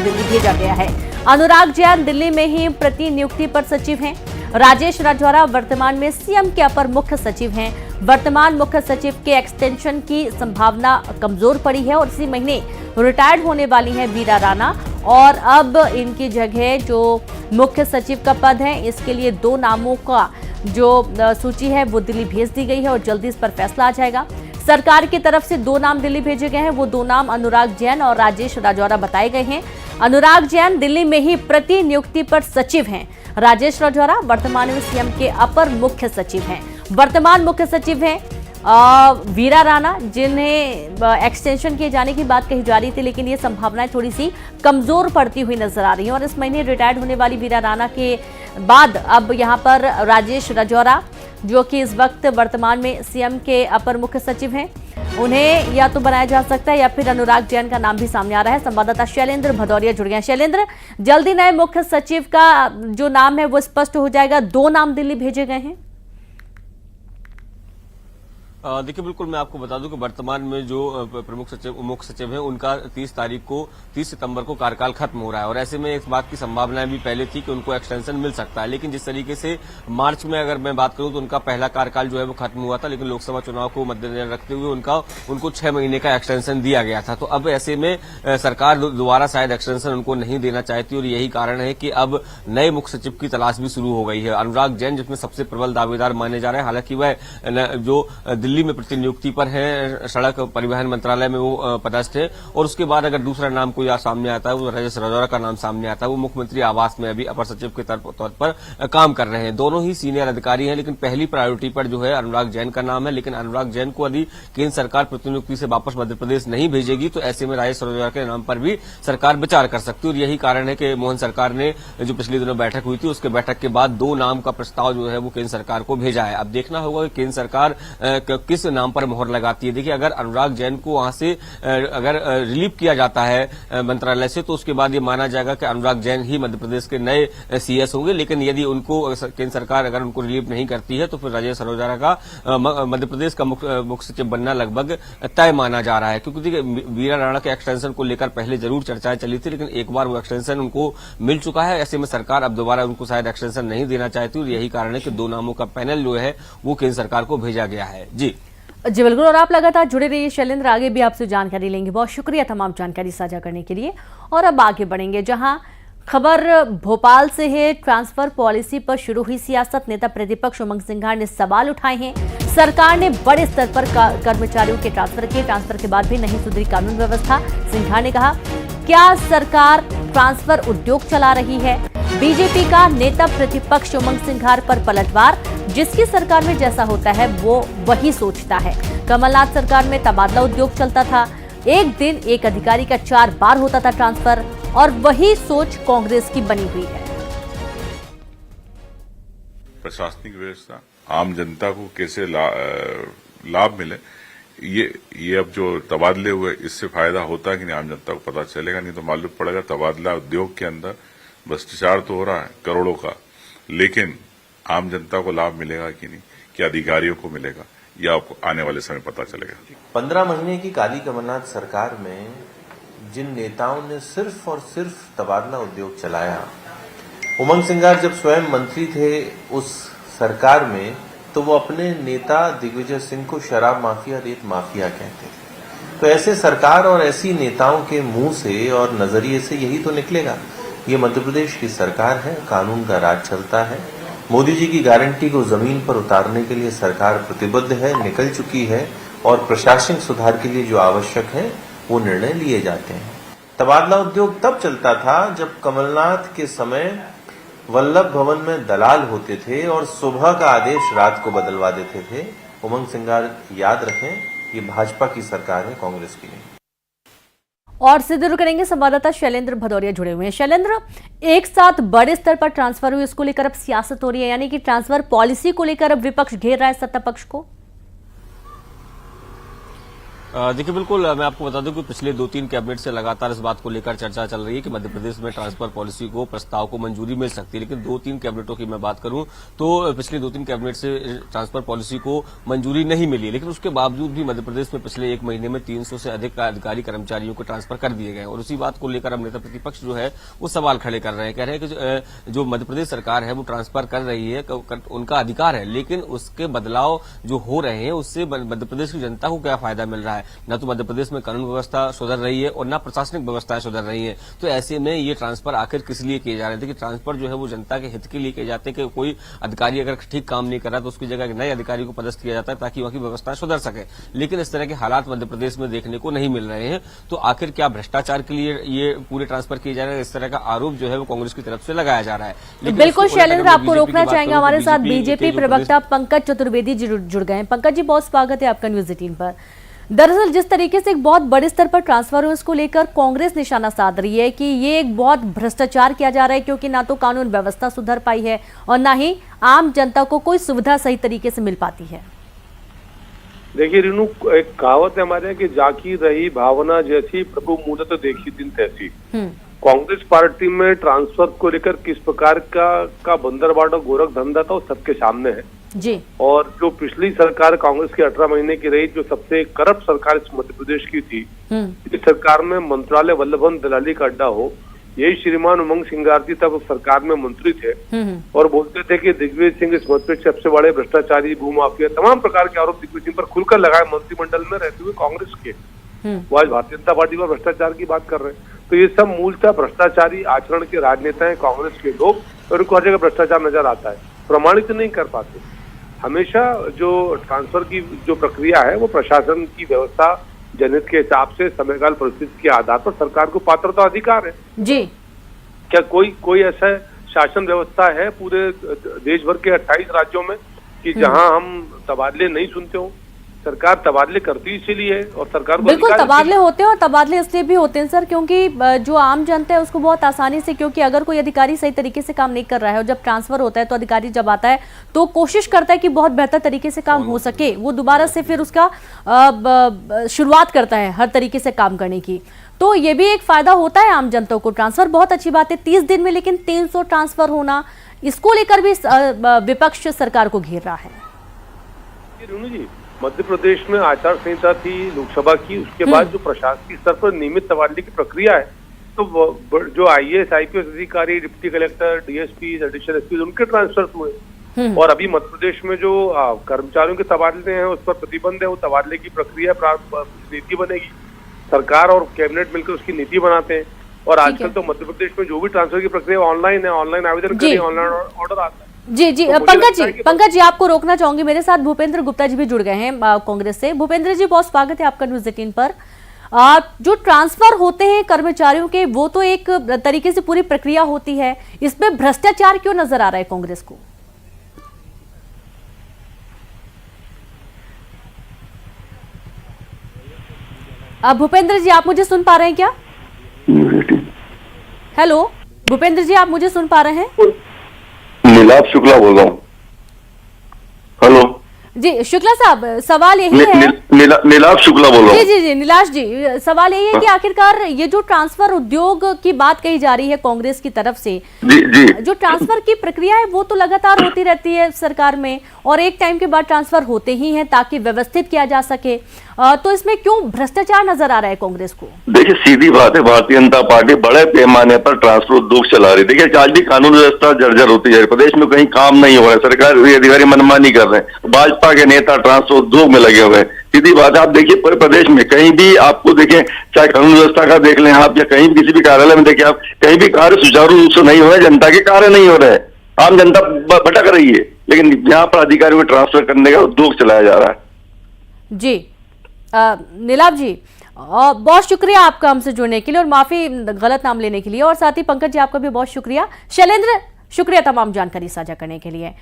दिल्ली भेजा गया है। अनुराग जैन दिल्ली में ही प्रतिनियुक्ति पर सचिव हैं। राजेश राजौरा वर्तमान में सीएम के अपर मुख्य सचिव हैं। वर्तमान मुख्य सचिव के एक्सटेंशन की संभावना कमजोर पड़ी है और इसी महीने रिटायर्ड होने वाली हैं वीरा राणा और अब इनकी जगह जो मुख्य सचिव का पद है इसके लिए 2 नामों का जो सूची है वो दिल्ली भेज दी गई है और जल्दी इस पर फैसला आ जाएगा। सरकार की तरफ से 2 नाम दिल्ली भेजे गए हैं। वो 2 नाम अनुराग जैन और राजेश राजौरा बताए गए हैं। अनुराग जैन दिल्ली में ही प्रतिनियुक्ति पर सचिव हैं। राजेश राजौरा वर्तमान में सीएम के अपर मुख्य सचिव हैं। वर्तमान मुख्य सचिव हैं वीरा राणा, जिन्हें एक्सटेंशन किए जाने की बात कही जा रही थी, लेकिन ये संभावनाएं थोड़ी सी कमजोर पड़ती हुई नजर आ रही हैं और इस महीने रिटायर्ड होने वाली वीरा राणा के बाद अब यहां पर राजेश राजौरा, जो कि इस वक्त वर्तमान में सीएम के अपर मुख्य सचिव हैं, उन्हें या तो बनाया जा सकता है या फिर अनुराग जैन का नाम भी सामने आ रहा है। संवाददाता शैलेंद्र भदौरिया जुड़ गए हैं। शैलेंद्र, जल्दी नए मुख्य सचिव का जो नाम है वो स्पष्ट हो जाएगा। 2 नाम दिल्ली भेजे गए हैं। देखिए, बिल्कुल मैं आपको बता दूं कि वर्तमान में जो प्रमुख सचिव मुख्य सचिव हैं उनका 30 सितंबर को कार्यकाल खत्म हो रहा है और ऐसे में इस बात की संभावनाएं भी पहले थी कि उनको एक्सटेंशन मिल सकता है। लेकिन जिस तरीके से मार्च में अगर मैं बात करूं तो उनका पहला कार्यकाल जो है वो खत्म हुआ था, लेकिन लोकसभा चुनाव को मद्देनजर रखते हुए उनको 6 महीने का एक्सटेंशन दिया गया था। तो अब ऐसे में सरकार दोबारा शायद एक्सटेंशन उनको नहीं देना चाहती और यही कारण है कि अब नए मुख्य सचिव की तलाश भी शुरू हो गई है। अनुराग जैन जिसमें सबसे प्रबल दावेदार माने जा रहे हैं, हालांकि वह जो दिल्ली में प्रतिनियुक्ति पर है, सड़क परिवहन मंत्रालय में वो पदस्थ है और उसके बाद अगर दूसरा नाम कोई सामने आता है वो राजेश राजौरा का नाम सामने आता है। वो मुख्यमंत्री आवास में अभी अपर सचिव के तौर पर काम कर रहे हैं। दोनों ही सीनियर अधिकारी हैं, लेकिन पहली प्रायोरिटी पर जो है अनुराग जैन का नाम है। लेकिन अनुराग जैन को यदि केंद्र सरकार प्रतिनियुक्ति से वापस मध्य प्रदेश नहीं भेजेगी तो ऐसे में राजेश राजौरा के नाम पर भी सरकार विचार कर सकती है और यही कारण है कि मोहन सरकार ने जो पिछले दिनों बैठक हुई थी उसके बैठक के बाद 2 नाम का प्रस्ताव जो है वो केंद्र सरकार को भेजा है। अब देखना होगा कि केंद्र सरकार किस नाम पर मोहर लगाती है। देखिए, अगर अनुराग जैन को वहां से अगर रिलीव किया जाता है मंत्रालय से तो उसके बाद ये माना जाएगा कि अनुराग जैन ही मध्य प्रदेश के नए सीएस होंगे। लेकिन यदि उनको केंद्र सरकार अगर उनको रिलीव नहीं करती है तो फिर राजेश राजौरा का मध्य प्रदेश का मुख्य सचिव बनना लगभग तय माना जा रहा है। क्योंकि देखिए, वीरा राणा के एक्सटेंशन को लेकर पहले जरूर चर्चाएं चली थी, लेकिन एक बार वो एक्सटेंशन उनको मिल चुका है। ऐसे में सरकार अब दोबारा उनको शायद एक्सटेंशन नहीं देना चाहती और यही कारण है कि 2 नामों का पैनल जो है वो केंद्र सरकार को भेजा गया है। जी बिल्कुल, और आप लगातार जुड़े रहिए शैलेंद्र, आगे भी आपसे जानकारी लेंगे। बहुत शुक्रिया तमाम जानकारी साझा करने के लिए। और अब आगे बढ़ेंगे, जहां खबर भोपाल से है। ट्रांसफर पॉलिसी पर शुरू हुई सियासत। नेता प्रतिपक्ष उमंग सिंघार ने सवाल उठाए हैं। सरकार ने बड़े स्तर पर कर्मचारियों के ट्रांसफर किए, ट्रांसफर के बाद भी नहीं सुधरी कानून व्यवस्था। सिंघार ने कहा, क्या सरकार ट्रांसफर उद्योग चला रही है? बीजेपी का नेता प्रतिपक्ष उमंग सिंघार पर पलटवार। जिसकी सरकार में जैसा होता है वो वही सोचता है। कमलनाथ सरकार में तबादला उद्योग चलता था, एक दिन एक अधिकारी का 4 बार होता था ट्रांसफर, और वही सोच कांग्रेस की बनी हुई है। प्रशासनिक व्यवस्था आम जनता को कैसे लाभ मिले, ये अब जो तबादले हुए इससे फायदा होता है कि नहीं आम जनता को पता चलेगा। नहीं तो मालूम पड़ेगा तबादला उद्योग के अंदर भ्रष्टाचार तो हो रहा है करोड़ों का, लेकिन आम जनता को लाभ मिलेगा कि नहीं, क्या अधिकारियों को मिलेगा, या आपको आने वाले समय पता चलेगा। 15 महीने की काली कमलनाथ सरकार में जिन नेताओं ने सिर्फ और सिर्फ तबादला उद्योग चलाया, उमंग सिंघार जब स्वयं मंत्री थे उस सरकार में, तो वो अपने नेता दिग्विजय सिंह को शराब माफिया, रेत माफिया कहते थे। तो ऐसे सरकार और ऐसी नेताओं के मुंह से और नजरिए से यही तो निकलेगा। ये मध्य प्रदेश की सरकार है, कानून का राज चलता है। मोदी जी की गारंटी को जमीन पर उतारने के लिए सरकार प्रतिबद्ध है, निकल चुकी है, और प्रशासनिक सुधार के लिए जो आवश्यक है वो निर्णय लिए जाते हैं। तबादला उद्योग तब चलता था जब कमलनाथ के समय वल्लभ भवन में दलाल होते थे और सुबह का आदेश रात को बदलवा देते थे। उमंग सिंघार याद रखें, ये भाजपा की सरकार है, कांग्रेस की नहीं। और सीधे रुक करेंगे, संवाददाता शैलेंद्र भदौरिया जुड़े हुए हैं। शैलेंद्र, एक साथ बड़े स्तर पर ट्रांसफर हुई, इसको लेकर अब सियासत हो रही है, यानी कि ट्रांसफर पॉलिसी को लेकर अब विपक्ष घेर रहा है सत्ता पक्ष को। देखिए बिल्कुल मैं आपको बता दूं कि पिछले 2-3 कैबिनेट से लगातार इस बात को लेकर चर्चा चल रही है कि मध्य प्रदेश में ट्रांसफर पॉलिसी को प्रस्ताव को मंजूरी मिल सकती है, लेकिन 2-3 कैबिनेटों की मैं बात करूं तो पिछले 2-3 कैबिनेट से ट्रांसफर पॉलिसी को मंजूरी नहीं मिली, लेकिन उसके बावजूद भी मध्य प्रदेश में पिछले 1 महीने में 300 से अधिक अधिकारी कर्मचारियों को ट्रांसफर कर दिए गए और उसी बात को लेकर अब नेता प्रतिपक्ष जो है वो सवाल खड़े कर रहे हैं, कह रहे हैं कि जो मध्य प्रदेश सरकार है वो ट्रांसफर कर रही है, उनका अधिकार है, लेकिन उसके बदलाव जो हो रहे हैं उससे मध्य प्रदेश की जनता को क्या फायदा मिल रहा है। न तो मध्य प्रदेश में कानून व्यवस्था सुधर रही है और न प्रशासनिक व्यवस्थाएं सुधर रही है, तो ऐसे में ये ट्रांसफर आखिर किस लिए किए जा रहे थे कि ट्रांसफर जो है वो जनता के हित के लिए किए जाते हैं कि कोई अधिकारी अगर ठीक काम नहीं कर रहा तो उसकी जगह एक नए अधिकारी को पदस्थ किया जाता है ताकि वहां की व्यवस्था सुधर सके, लेकिन इस तरह के हालात मध्य प्रदेश में देखने को नहीं मिल रहे हैं। तो आखिर क्या भ्रष्टाचार के लिए ये पूरे ट्रांसफर किए जा रहे हैं, इस तरह का आरोप जो है वो कांग्रेस की तरफ से लगाया जा रहा है। बिल्कुल शैलेंद्र, आपको रोकना चाहेंगे, हमारे साथ बीजेपी प्रवक्ता पंकज चतुर्वेदी जुड़ गए हैं। पंकज जी, बहुत स्वागत है आपका न्यूज 18 पर। दरअसल जिस तरीके से एक बहुत बड़े स्तर पर ट्रांसफर हुए उसको लेकर कांग्रेस निशाना साध रही है कि ये एक बहुत भ्रष्टाचार किया जा रहा है, क्योंकि ना तो कानून व्यवस्था सुधर पाई है और ना ही आम जनता को कोई सुविधा सही तरीके से मिल पाती है। देखिए रीनू, एक कहावत है हमारे कि जाकी रही भावना जैसी प्रभु मुदत तो देखी दिन तैसी। कांग्रेस पार्टी में ट्रांसफर को लेकर किस प्रकार का बंदरबाड़ा गोरख धंधा था वो सबके सामने है जी। और जो पिछली सरकार कांग्रेस की 18 महीने की रही, जो सबसे करप्ट सरकार इस मध्य प्रदेश की थी, इस सरकार में मंत्रालय वल्लभन दलाली का अड्डा हो, यही श्रीमान उमंग सिंगार जी तब सरकार में मंत्री थे और बोलते थे कि दिग्विजय सिंह इस मध्य प्रदेश सबसे बड़े भ्रष्टाचारी, भूमाफिया, तमाम प्रकार के आरोप दिग्विजय सिंह पर खुलकर लगाए मंत्रिमंडल में रहते हुए कांग्रेस के। वो आज भारतीय जनता पार्टी पर भ्रष्टाचार की बात कर रहे हैं। तो ये सब मूलतः भ्रष्टाचारी आचरण के राजनेता है कांग्रेस के लोग, और उनको हर जगह भ्रष्टाचार नजर आता है, प्रमाणित नहीं कर पाते। हमेशा जो ट्रांसफर की जो प्रक्रिया है वो प्रशासन की व्यवस्था जनहित के हिसाब से समयकाल परिस्थिति के आधार पर सरकार को पात्रता अधिकार है जी। क्या कोई ऐसा शासन व्यवस्था है पूरे देश भर के 28 राज्यों में कि जहां हम तबादले नहीं सुनते हो? सरकार तबादले करती इसीलिए है और सरकार को बिल्कुल तबादले होते हैं, और तबादले इसलिए भी होते हैं सर क्योंकि जो आम जनता है उसको बहुत आसानी से, क्योंकि अगर कोई अधिकारी सही तरीके से काम नहीं कर रहा है और जब ट्रांसफर होता है तो अधिकारी जब आता है तो कोशिश करता है कि बहुत बेहतर तरीके से काम हो सके, वो दोबारा से फिर उसका शुरुआत करता है हर तरीके से काम करने की। तो ये भी एक फायदा होता है आम जनता को। ट्रांसफर बहुत अच्छी बात है 30 दिन में, लेकिन 300 ट्रांसफर होना, इसको लेकर भी विपक्ष सरकार को घेर रहा है। जी, मध्य प्रदेश में आचार संहिता थी लोकसभा की, उसके बाद जो प्रशासकीय स्तर पर नियमित तबादले की प्रक्रिया है, तो जो IAS IPS अधिकारी, deputy collector, DSP, additional SP, उनके ट्रांसफर हुए। और अभी मध्य प्रदेश में जो कर्मचारियों के तबादले हैं उस पर प्रतिबंध है, वो तबादले की प्रक्रिया नीति बनेगी, सरकार और कैबिनेट मिलकर उसकी नीति बनाते हैं। और आजकल तो मध्य प्रदेश में जो भी ट्रांसफर की प्रक्रिया ऑनलाइन है, ऑनलाइन आवेदन करें, ऑनलाइन ऑर्डर आता है। जी जी तो पंकज जी आपको रोकना चाहूंगी, मेरे साथ भूपेंद्र गुप्ता जी भी जुड़ गए हैं कांग्रेस से। भूपेंद्र जी, बहुत स्वागत है आपका न्यूज 18 पर। जो ट्रांसफर होते हैं कर्मचारियों के, वो तो एक तरीके से पूरी प्रक्रिया होती है, इसमें भ्रष्टाचार क्यों नजर आ रहा है कांग्रेस को? भूपेंद्र जी, आप मुझे सुन पा रहे हैं क्या? हेलो भूपेंद्र जी, आप मुझे सुन पा रहे हैं? नीलाभ शुक्ला बोल रहा हूँ। हेलो जी शुक्ला साहब, सवाल यही है। नीलाभ शुक्ला बोल रहा हूँ। जी जी नीलाश जी, सवाल यही है कि आखिरकार ये जो ट्रांसफर उद्योग की बात कही जा रही है कांग्रेस की तरफ से, जी जो ट्रांसफर की प्रक्रिया है वो तो लगातार होती रहती है सरकार में, और एक टाइम के बाद ट्रांसफर होते ही हैं ताकि व्यवस्थित किया जा सके, तो इसमें क्यों भ्रष्टाचार नजर आ रहा है कांग्रेस को? देखिए सीधी बात है, भारतीय जनता पार्टी बड़े पैमाने पर ट्रांसफर उद्योग चला रही है। देखिए आज भी कानून व्यवस्था जर्जर होती है, प्रदेश में कहीं काम नहीं हो रहा है, सरकारी अधिकारी मनमानी कर रहे हैं, भाजपा के नेता ट्रांसफर उद्योग में लगे हुए हैं। सीधी बात है, आप देखिए पूरे प्रदेश में कहीं भी आपको देखें, चाहे कानून व्यवस्था का देख लें आप, या कहीं भी किसी भी कार्यालय में देखिए आप, कहीं भी कार्य सुचारू रूप से नहीं हो रहे, जनता के कार्य नहीं हो रहे, आम जनता भटक रही है, लेकिन यहाँ पर अधिकारियों को ट्रांसफर करने का उद्योग चलाया जा रहा है। जी नीलाभ जी, बहुत शुक्रिया आपका हमसे जुड़ने के लिए और माफी गलत नाम लेने के लिए, और साथ ही पंकज जी आपका भी बहुत शुक्रिया। शैलेंद्र, शुक्रिया तमाम जानकारी साझा करने के लिए।